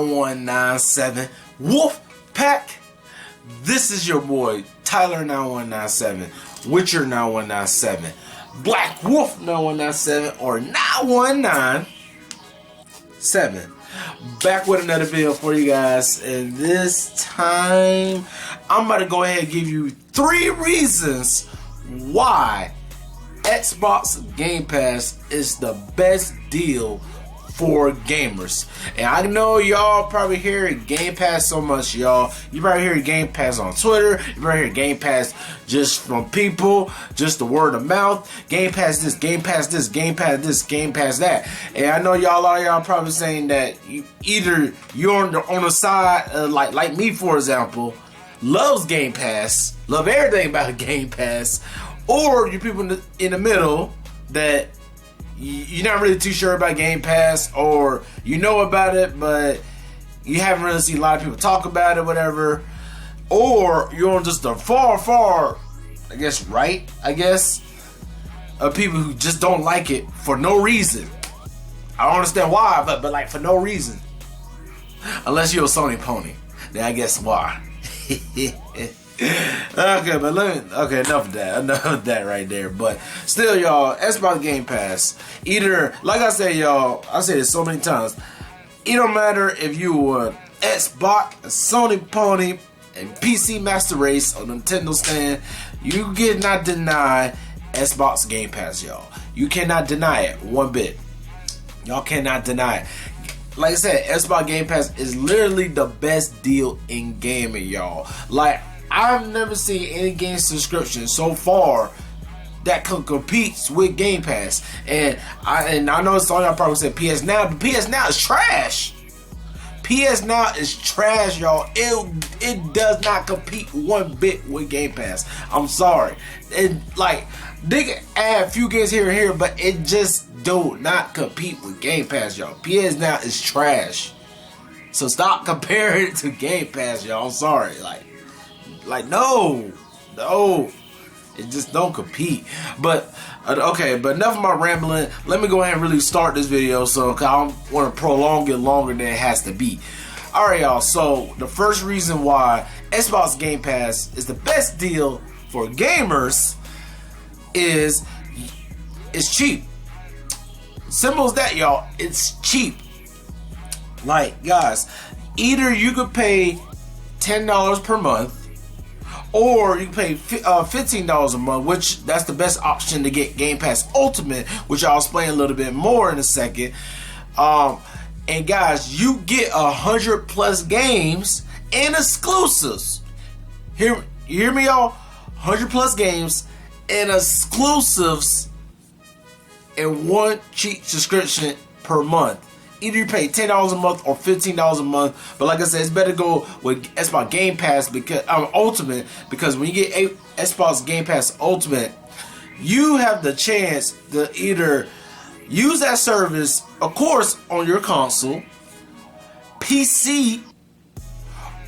9197 Wolfpack. This is your boy Tyler 9197, Witcher 9197, Black Wolf 9197, or 9197. Back with another video for you guys, and this time I'm about to go ahead and give you 3 reasons why Xbox Game Pass is the best deal for gamers. And I know y'all probably hear Game Pass so much, y'all. You probably hear Game Pass on Twitter. You probably hear Game Pass just from people, just the word of mouth. Game Pass this, Game Pass this, Game Pass this, Game Pass that. And I know y'all probably saying that either you're on the side, like me for example, loves Game Pass, love everything about Game Pass, or you people in the middle that you're not really too sure about Game Pass, or you know about it but you haven't really seen a lot of people talk about it, whatever, or you're on just the far right of people who just don't like it for no reason. I don't understand why, but like for no reason, unless you're a Sony pony, then I guess why. Okay, but enough of that right there. But still, y'all, Xbox Game Pass, either, like I said, y'all, I say this so many times, it don't matter if you an Xbox, a Sony pony, a PC Master Race, or Nintendo stand, you cannot deny Xbox Game Pass, y'all. You cannot deny it one bit. Y'all cannot deny it. Like I said, Xbox Game Pass is literally the best deal in gaming, y'all. Like, I've never seen any game subscription so far that competes with Game Pass. And I know some of y'all probably said PS Now, but PS Now is trash. PS Now is trash, y'all. It does not compete one bit with Game Pass. I'm sorry. They can add a few games here and here, but it just do not compete with Game Pass, y'all. PS Now is trash. So stop comparing it to Game Pass, y'all. I'm sorry. No, it just don't compete. But okay, but enough of my rambling. Let me go ahead and really start this video, so I don't want to prolong it longer than it has to be. All right, y'all. So the first reason why Xbox Game Pass is the best deal for gamers is it's cheap. Simple as that, y'all. It's cheap. Like, guys, either you could pay $10 per month, or you can pay $15 a month, which that's the best option to get Game Pass Ultimate, which I'll explain a little bit more in a second. And guys, you get 100+ games and exclusives. You hear me, y'all? 100+ games and exclusives in one cheap subscription per month. Either you pay $10 a month or $15 a month, but like I said, it's better to go with Xbox Game Pass because Ultimate, because when you get Xbox Game Pass Ultimate, you have the chance to either use that service, of course, on your console, PC,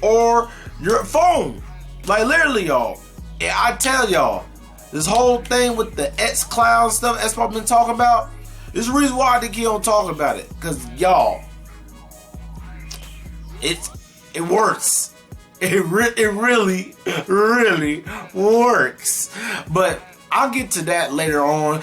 or your phone. Like, literally, y'all. I tell y'all, this whole thing with the xCloud stuff Xbox been talking about, there's a reason why they keep on talking about it. Because, y'all, it works. It really works. But I'll get to that later on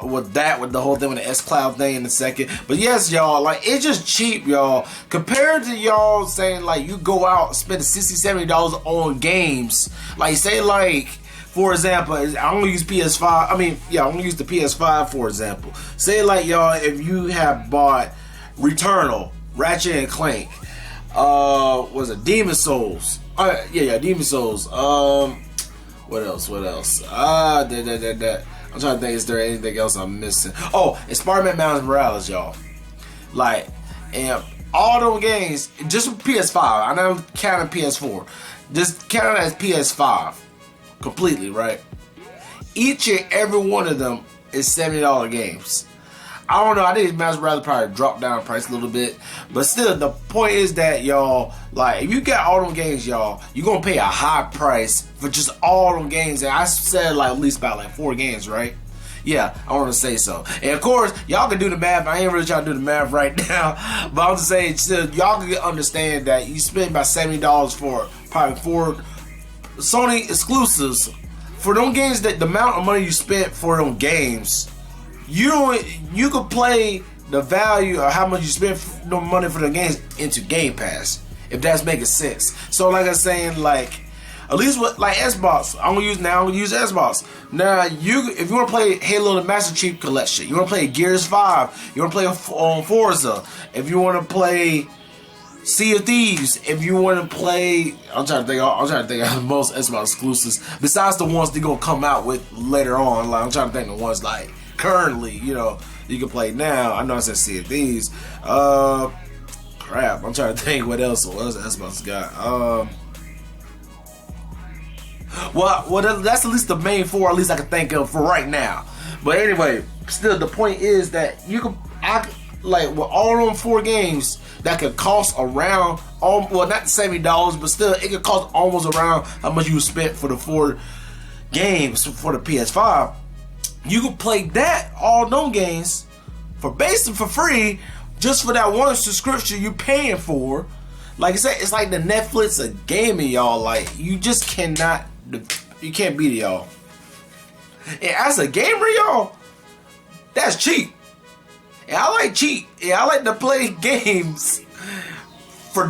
with the whole thing with the xCloud thing in a second. But yes, y'all, like, it's just cheap, y'all. Compared to y'all saying, like, you go out and spend $60, $70 on games. Like, say, like, for example, I only use PS5. I only use the PS5 for example. Say, like, y'all, if you have bought Returnal, Ratchet and Clank, was it Demon Souls? Yeah, Demon Souls. What else? I'm trying to think, is there anything else I'm missing? Oh, and Spider-Man Miles Morales, y'all. Like, and all those games, just with PS5. I know I'm counting PS4. Just count it as PS5. Completely, right? Each and every one of them is $70 games. I don't know, I think Miles Morales probably dropped down in price a little bit, but still, the point is that, y'all, like, if you got all them games, y'all, you're gonna pay a high price for just all them games. And I said, like, at least about like 4 games, right? Yeah, I want to say so. And of course, y'all can do the math. I ain't really trying to do the math right now, but I'm just saying, still, y'all can understand that you spend about $70 for probably 4 Sony exclusives for them games. That the amount of money you spent for them games, you could play the value of how much you spend no money for the games into Game Pass, if that's making sense. So like I'm saying, like at least with like Xbox, I'm gonna use Xbox. Now if you want to play Halo the Master Chief Collection, you want to play Gears 5, you want to play on Forza, if you want to play Sea of Thieves, if you want to play, I'm trying to think of most Xbox exclusives besides the ones they're gonna come out with later on. Like I'm trying to think of the ones like currently, you can play now. I know I said Sea of Thieves. Crap, I'm trying to think what else Xbox got. Well, that's at least the main 4, at least I can think of for right now. But anyway, still the point is that you can like with all them 4 games that could cost around, well, not $70, but still it could cost almost around how much you spent for the 4 games for the PS5. You can play all them games for basically for free, just for that one subscription you paying for. Like I said, it's like the Netflix of gaming, y'all. Like you just cannot, you can't beat it, y'all. And as a gamer, y'all, that's cheap. And I like cheap. And I like to play games for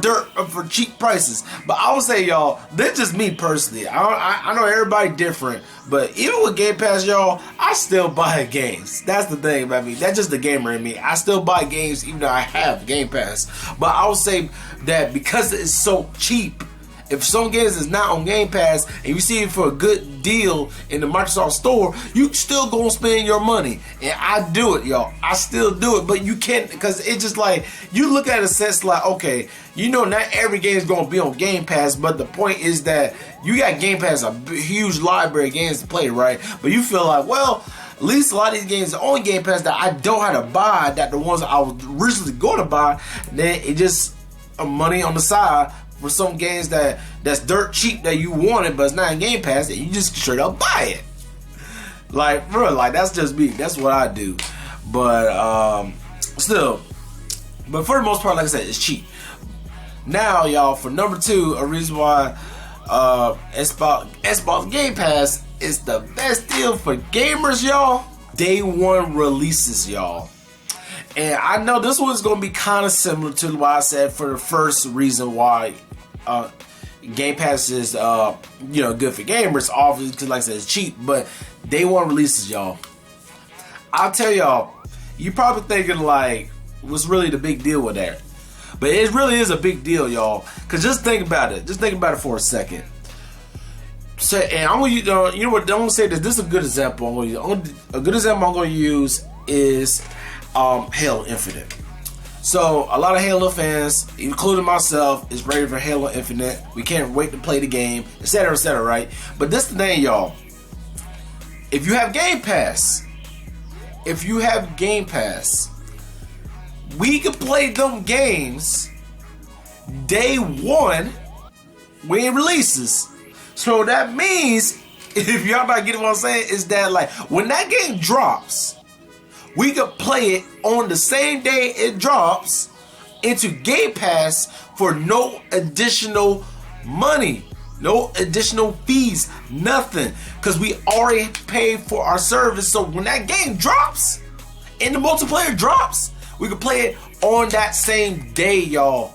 cheap prices. But I would say, y'all, that's just me personally. I know everybody different, but even with Game Pass, y'all, I still buy games. That's the thing about me. That's just the gamer in me. I still buy games even though I have Game Pass. But I would say that because it's so cheap, if some games is not on Game Pass and you see it for a good deal in the Microsoft Store, you still gonna spend your money. And I do it, y'all. I still do it, but you can't, because it's just like, you look at it in a sense like, okay, not every game is gonna be on Game Pass, but the point is that you got Game Pass, a huge library of games to play, right? But you feel like, well, at least a lot of these games are on Game Pass that I don't have to buy, that the ones I was originally going to buy, then it just money on the side for some games that's dirt cheap that you wanted, but it's not in Game Pass, and you just straight up buy it. Like, bro, like that's just me. That's what I do. But still, but for the most part, like I said, it's cheap. Now, y'all, for number 2, a reason why Xbox Game Pass is the best deal for gamers, y'all. Day 1 releases, y'all. And I know this one's going to be kind of similar to what I said for the first reason why Game Pass is good for gamers, obviously, because like I said, it's cheap. But Day 1 releases, y'all. I'll tell y'all, you probably thinking like, what's really the big deal with that? But it really is a big deal, y'all. Because just think about it. Just think about it for a second. So, and I'm going to, you know what, I'm going to say this. This is a good example. A good example I'm going to use is Halo Infinite. So a lot of Halo fans, including myself, is ready for Halo Infinite. We can't wait to play the game, etc., right? But this is the thing, y'all. If you have Game Pass, we can play them games Day 1 when it releases. So that means, if y'all about to get what I'm saying, is that like when that game drops, we could play it on the same day it drops into Game Pass for no additional money, no additional fees, nothing. Because we already paid for our service. So when that game drops and the multiplayer drops, we can play it on that same day, y'all.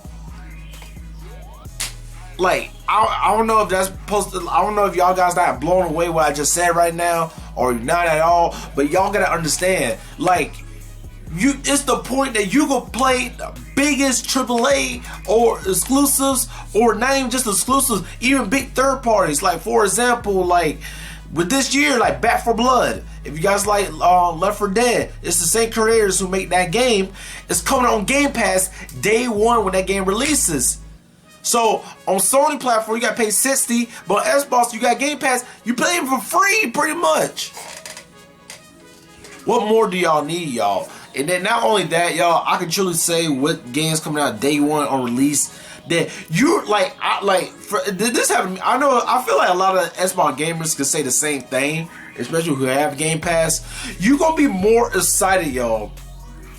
Like, I don't know if that's supposed to, I don't know if y'all guys not blown away what I just said right now, or not at all, but y'all gotta understand, like, it's the point that you can play the biggest AAA or exclusives, or not even just exclusives, even big third parties. Like, for example, like with this year, like Back 4 Blood. If you guys like Left 4 Dead, it's the same creators who make that game. It's coming on Game Pass Day 1 when that game releases. So on Sony platform, you gotta pay $60, but on Xbox, you got Game Pass, you play it for free pretty much. What more do y'all need, y'all? And then not only that, y'all, I can truly say with games coming out Day 1 on release, that you're like, this happened. I feel like a lot of Xbox gamers could say the same thing, especially who have Game Pass. You're gonna be more excited, y'all,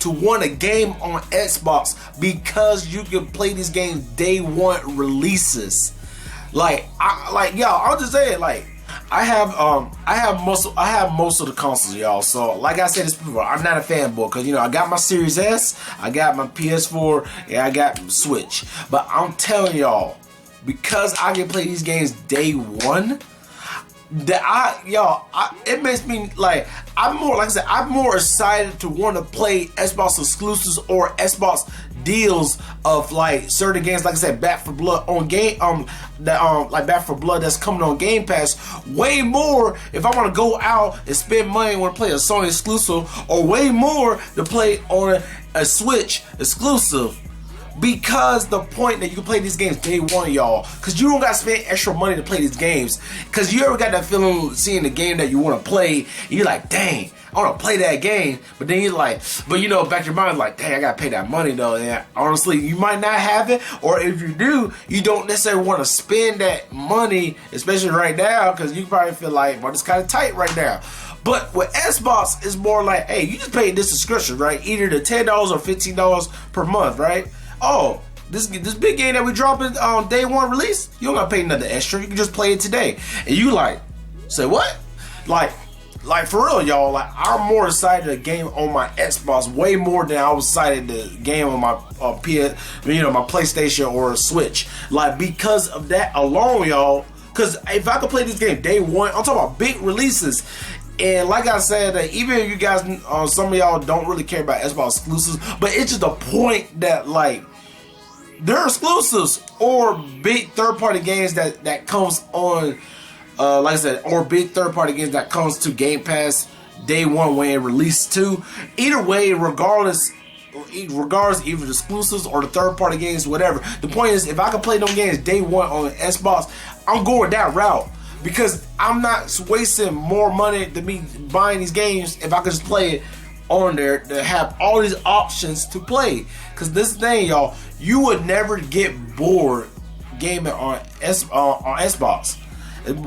to want a game on Xbox because you can play these games day one releases. Y'all, I'll just say it, like, I have most of the consoles, y'all. So like I said this before, I'm not a fanboy because I got my Series S, I got my PS4, and I got Switch. But I'm telling y'all, because I can play these games day one, it makes me like I'm more excited to want to play Xbox exclusives or Xbox deals of like certain games, like I said, Back 4 Blood on game like Back 4 Blood that's coming on Game Pass, way more if I want to go out and spend money and want to play a Sony exclusive, or way more to play on a Switch exclusive. Because the point that you can play these games day one, y'all, because you don't got to spend extra money to play these games. Because you ever got that feeling seeing the game that you want to play, and you're like, dang, I want to play that game. But then you're like, back in your mind, like, dang, I got to pay that money though. And honestly, you might not have it, or if you do, you don't necessarily want to spend that money, especially right now, because you probably feel like, well, it's kind of tight right now. But with Xbox, it's more like, hey, you just pay this subscription, right? Either the $10 or $15 per month, right? Oh, this big game that we dropping on day one release, you don't gotta pay nothing extra. You can just play it today. And you like, say what? Like for real, y'all. Like, I'm more excited to game on my Xbox way more than I was excited to game on my my PlayStation or Switch. Like, because of that alone, y'all. Because if I could play this game day one, I'm talking about big releases. And like I said, even if you guys, some of y'all don't really care about Xbox exclusives, but it's just a point that, like, they're exclusives or big third-party games that comes on, like I said, or big third-party games that comes to Game Pass day one when it released too. Either way, regardless, either the exclusives or the third-party games, whatever. The point is, if I can play them games day one on Xbox, I'm going that route. Because I'm not wasting more money to me buying these games if I could just play it on there to have all these options to play. Because this thing, y'all, you would never get bored gaming on Xbox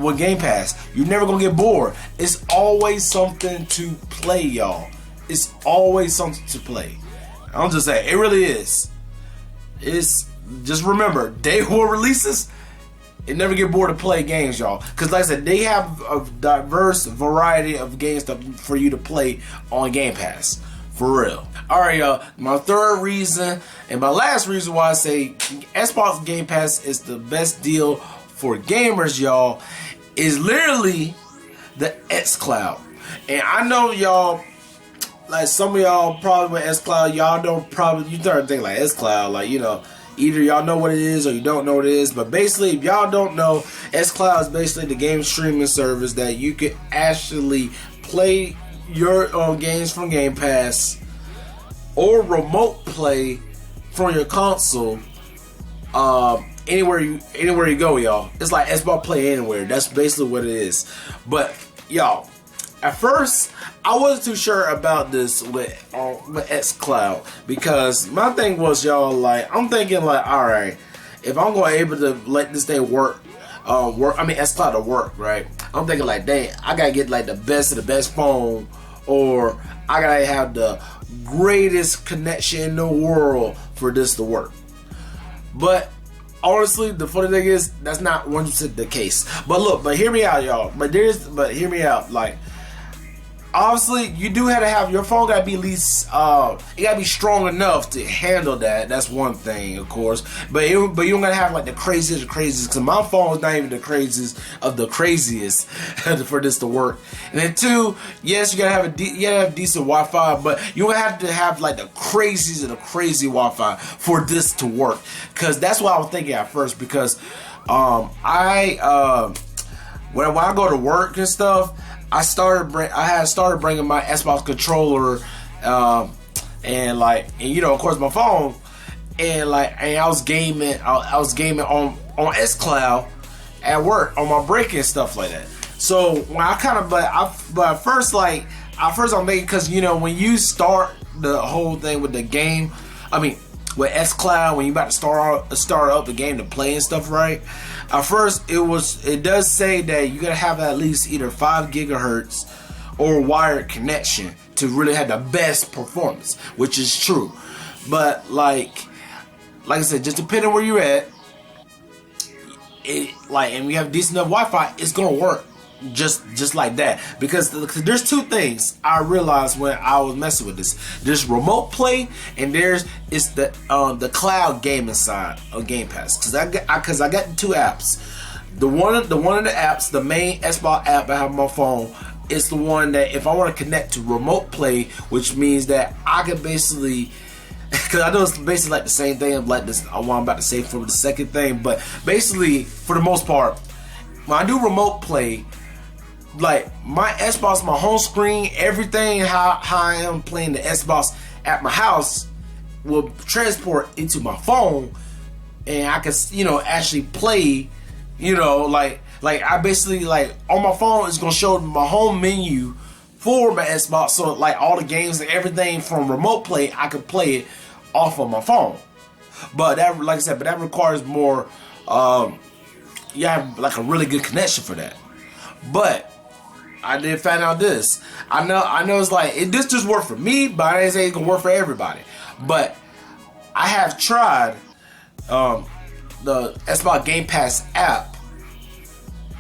with Game Pass. You're never gonna get bored. It's always something to play, y'all. It's always something to play. I'm just saying, it really is. It's just remember, day one releases. It never get bored to play games, y'all. Because like I said, they have a diverse variety of games for you to play on Game Pass. For real. Alright, y'all. My third reason and my last reason why I say Xbox Game Pass is the best deal for gamers, y'all, is literally the xCloud. And I know y'all, like some of y'all probably with xCloud, y'all don't probably, you start thinking like xCloud, like, either y'all know what it is or you don't know what it is. But basically, if y'all don't know, xCloud is basically the game streaming service that you can actually play your own games from Game Pass or remote play from your console anywhere you go, y'all. It's like Xbox Play Anywhere. That's basically what it is. But y'all, at first, I wasn't too sure about this with xCloud, because my thing was, y'all, like, I'm thinking like, all right, if I'm going to able to let this thing work, xCloud to work, right? I'm thinking like, dang, I gotta get like the best of the best phone, or I gotta have the greatest connection in the world for this to work. But honestly, the funny thing is, that's not 100% the case. But hear me out, y'all. But hear me out, like, obviously, you do have to have your phone. Gotta be at least, it gotta be strong enough to handle that. That's one thing, of course. But you don't gotta have like the craziest of craziest. Because my phone is not even the craziest of the craziest for this to work. And then two, yes, you gotta have decent Wi-Fi, but you don't have to have like the craziest of the crazy Wi-Fi for this to work. Because that's what I was thinking at first. Because when I go to work and stuff, I had started bringing my Xbox controller, and of course my phone, and I was gaming on xCloud at work on my break and stuff like that. So when at first I'm making, because when you start the whole thing with the game, with xCloud, when you about to start up the game to play and stuff, right? At first, it does say that you gotta have at least either 5 gigahertz or wired connection to really have the best performance, which is true. But like I said, just depending where you're at, and we have decent enough Wi-Fi, it's gonna work just like that. Because there's two things I realized when I was messing with this. There's remote play, and it's the cloud gaming side of Game Pass. Because I got the two apps. The one of the apps, the main Xbox app I have on my phone, is the one that if I want to connect to remote play, which means that I can basically, because I know it's basically like the same thing like this, what I'm about to say for the second thing, but basically for the most part, when I do remote play, like my Xbox, my home screen, everything how I am playing the Xbox at my house will transport into my phone, and I can actually play, like I basically, like, on my phone it's gonna show my home menu for my Xbox, so like all the games and everything from remote play I can play it off of my phone. But that, like I said, that requires more you have like a really good connection for that. But I did find out this. I know it's like this just worked for me, but I didn't say it's gonna work for everybody. But I have tried the Xbox Game Pass app,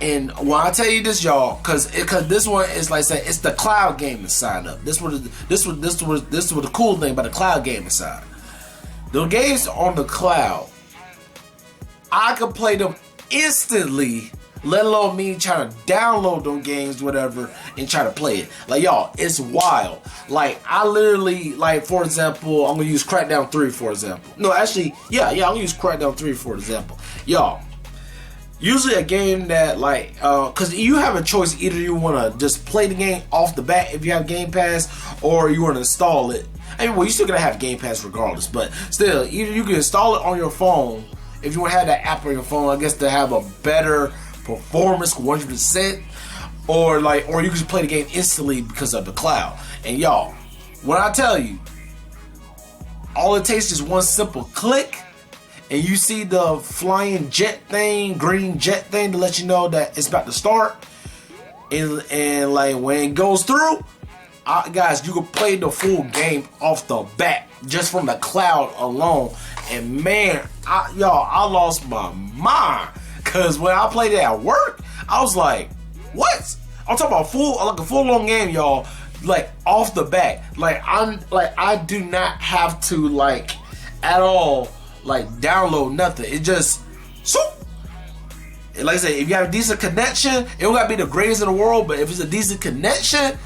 and when I tell you this, y'all, because this one is like I said, it's the cloud gaming side up. This was the cool thing about the cloud gaming side. The games on the cloud, I could play them instantly, let alone me trying to download them games, whatever, and try to play it. Like, y'all, it's wild. Like, I literally, like, for example, I'm gonna use Crackdown 3 for example. No, actually, yeah, I'm gonna use Crackdown 3 for example. Y'all, usually a game that, like, because you have a choice. Either you want to just play the game off the bat if you have Game Pass, or you want to install it. I mean, well, you're still gonna have Game Pass regardless, but still, either you can install it on your phone if you want to have that app on your phone, I guess, to have a better performance, 100%, or you can just play the game instantly because of the cloud. And y'all, when I tell you, all it takes is one simple click, and you see the flying jet thing, green jet thing, to let you know that it's about to start. And like when it goes through, guys, you can play the full game off the bat just from the cloud alone. And man, I lost my mind, because when I played it at work, I was like, what? I'm talking about a full on game, y'all, like off the bat. Like I do not have to like at all like download nothing. It just like I said, if you have a decent connection, it don't gotta be the greatest in the world, but if it's a decent connection,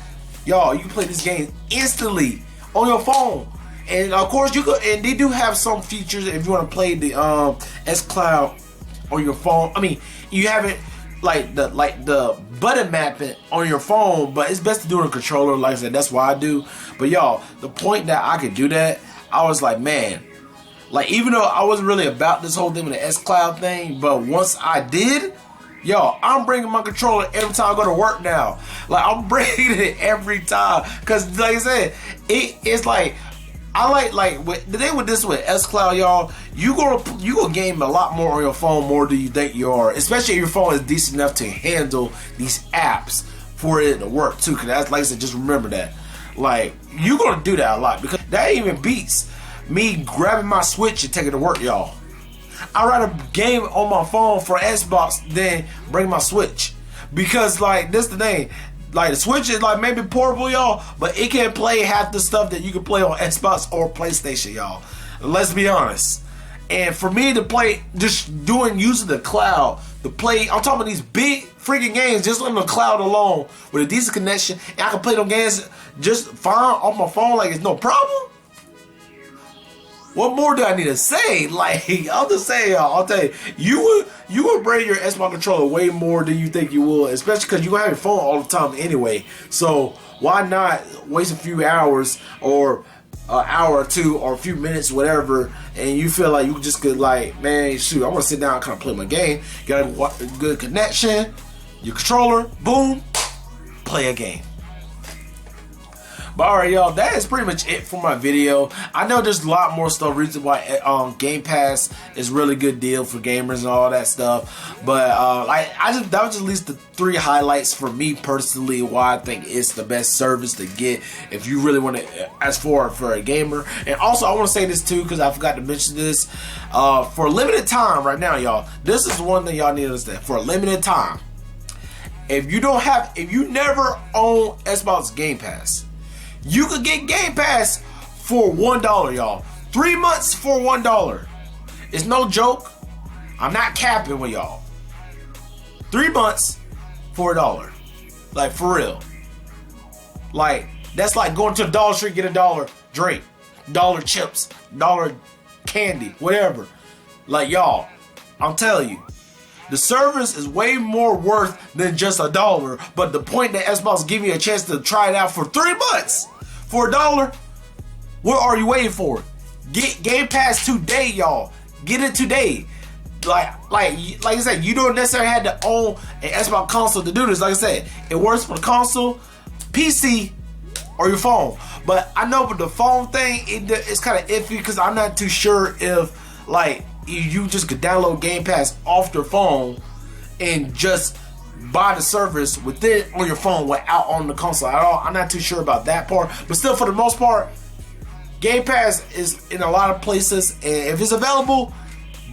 y'all, you can play this game instantly on your phone. And of course, and they do have some features if you want to play the xCloud on your phone. I mean, you have it like the button mapping on your phone, but it's best to do it on a controller. Like I said, that's why I do. But y'all, the point that I could do that, I was like, man, like, even though I wasn't really about this whole thing with the xCloud thing, but once I did, yo, I'm bringing my controller every time I go to work now. Like, I'm bringing it every time, because like I said, it's like, I like the thing with xCloud, y'all, you gonna game a lot more on your phone more than you think you are, especially if your phone is decent enough to handle these apps for it to work too. Because that's, like I said, just remember that, like, you gonna do that a lot, because that even beats me grabbing my Switch and taking it to work, y'all. I'd rather game on my phone for Xbox than bring my Switch, because like this the thing. Like, the Switch is like maybe portable, y'all, but it can't play half the stuff that you can play on Xbox or PlayStation, y'all. Let's be honest. And for me to play, just using the cloud to play, I'm talking about these big freaking games just on the cloud alone with a decent connection, and I can play them games just fine on my phone like it's no problem. What more do I need to say? Like, I'll just say, y'all, I'll tell you, you would bring your Xbox controller way more than you think you will, especially because you're going to have your phone all the time anyway. So why not waste a few hours, or an hour or two, or a few minutes, whatever, and you feel like you just could, like, man, shoot, I want to sit down and kind of play my game. Got a good connection, your controller, boom, play a game. But alright, y'all, that is pretty much it for my video. I know there's a lot more stuff, reason why Game Pass is really good deal for gamers and all that stuff. But that was just at least the 3 highlights for me personally why I think it's the best service to get if you really want to, as for a gamer. And also I want to say this too, because I forgot to mention this. For a limited time right now, y'all, this is one thing y'all need to understand. For a limited time, if you never own Xbox Game Pass, you could get Game Pass for $1, y'all. 3 months for $1. It's no joke. I'm not capping with y'all. 3 months for $1. Like, for real. Like, that's like going to the Dollar Tree, get $1 drink, $1 chips, $1 candy, whatever. Like, y'all, I'm telling you, the service is way more worth than just $1. But the point that Xbox give you a chance to try it out for 3 months for $1, what are you waiting for? Get Game Pass today, y'all. Get it today. Like I said, you don't necessarily have to own an Xbox console to do this. Like I said, it works for the console, PC, or your phone. But I know with the phone thing, it's kind of iffy because I'm not too sure if like you just could download Game Pass off your phone and just buy the service with it on your phone without on the console at all. I'm not too sure about that part, but still, for the most part, Game Pass is in a lot of places, and if it's available,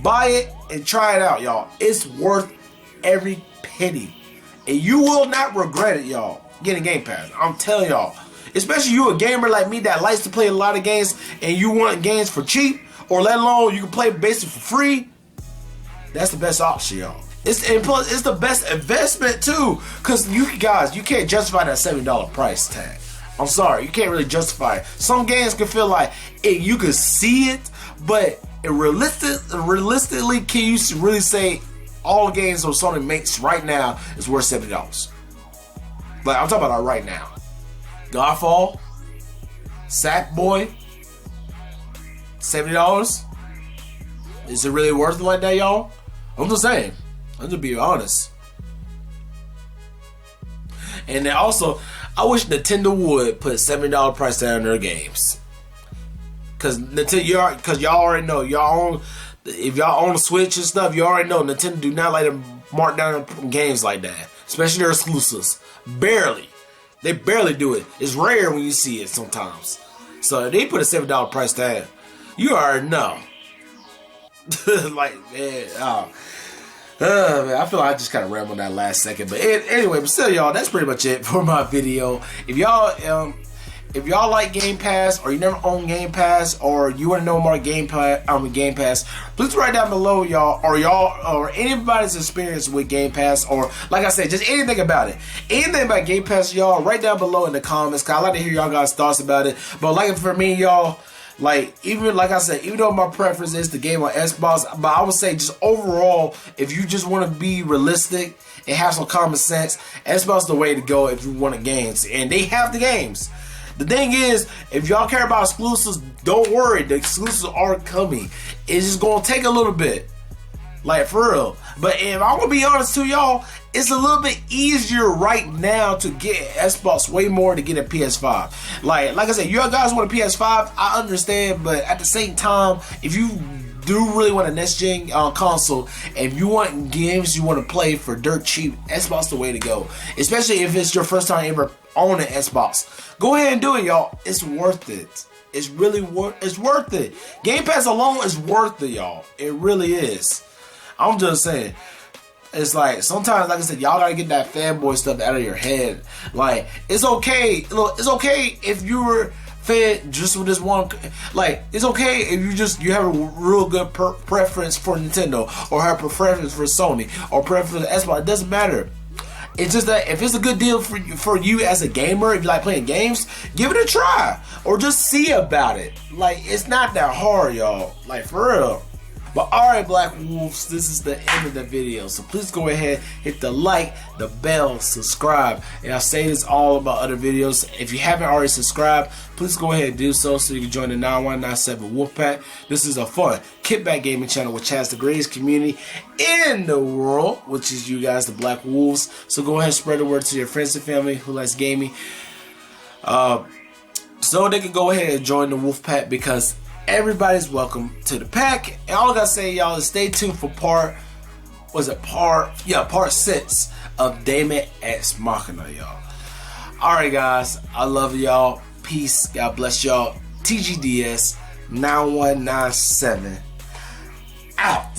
buy it and try it out, y'all. It's worth every penny, and you will not regret it, y'all, getting Game Pass. I'm telling y'all, especially you a gamer like me that likes to play a lot of games and you want games for cheap, or let alone you can play basically for free. That's the best option, y'all. And plus, it's the best investment too, because you can't justify that $70 price tag. I'm sorry, you can't really justify it. Some games can feel like you can see it, but realistically, can you really say all the games that Sony makes right now is worth $70? Like, I'm talking about right now. Godfall, Sackboy, $70? Is it really worth it like that, y'all? I'm just saying. I'm just being honest. And then also, I wish Nintendo would put $70 price down on their games. Cause y'all already know, if y'all own a Switch and stuff, you already know Nintendo do not like to mark down games like that, especially their exclusives. Barely, they barely do it. It's rare when you see it sometimes. So if they put a $70 price tag, you already know. Like, man, man, I feel like I just kind of rambled that last second, but anyway, but still, y'all, that's pretty much it for my video. If y'all like Game Pass, or you never own Game Pass, or you want to know more Game Pass, please write down below, y'all, or anybody's experience with Game Pass, or like I said, just anything about it, anything about Game Pass, y'all, write down below in the comments, cause I like to hear y'all guys' thoughts about it. But like for me, y'all, even though my preference is the game on Xbox, but I would say just overall, if you just want to be realistic and have some common sense, Xbox is the way to go if you want the games, and they have the games. The thing is, if y'all care about exclusives, don't worry, the exclusives are coming. It's just gonna take a little bit, like for real. But if I'm gonna be honest to y'all, it's a little bit easier right now to get Xbox way more to get a PS5. Like I said, you guys want a PS5, I understand, but at the same time, if you do really want a next gen console, and if you want games you want to play for dirt cheap, Xbox the way to go. Especially if it's your first time ever owning Xbox. Go ahead and do it, y'all. It's worth it. It's really worth it. Game Pass alone is worth it, y'all. It really is. I'm just saying. It's like, sometimes, like I said, y'all gotta get that fanboy stuff out of your head. Like, it's okay. Look, it's okay if you were fed just with this one. Like, it's okay if you have a real good preference for Nintendo, or have a preference for Sony, or preference for Xbox. It doesn't matter. It's just that if it's a good deal for you as a gamer, if you like playing games, give it a try, or just see about it. Like, it's not that hard, y'all. Like, for real. But alright, Black Wolves, this is the end of the video. So please go ahead, hit the like, the bell, subscribe. And I'll say this all about other videos. If you haven't already subscribed, please go ahead and do so you can join the 9197 Wolfpack. This is a fun kickback gaming channel which has the greatest community in the world, which is you guys, the Black Wolves. So go ahead and spread the word to your friends and family who likes gaming. so they can go ahead and join the wolfpack, because everybody's welcome to the pack. And all I gotta say, y'all, is stay tuned for part 6 of Daemon X Machina, y'all. Alright guys, I love y'all. Peace. God bless y'all. TGDS 9197 out.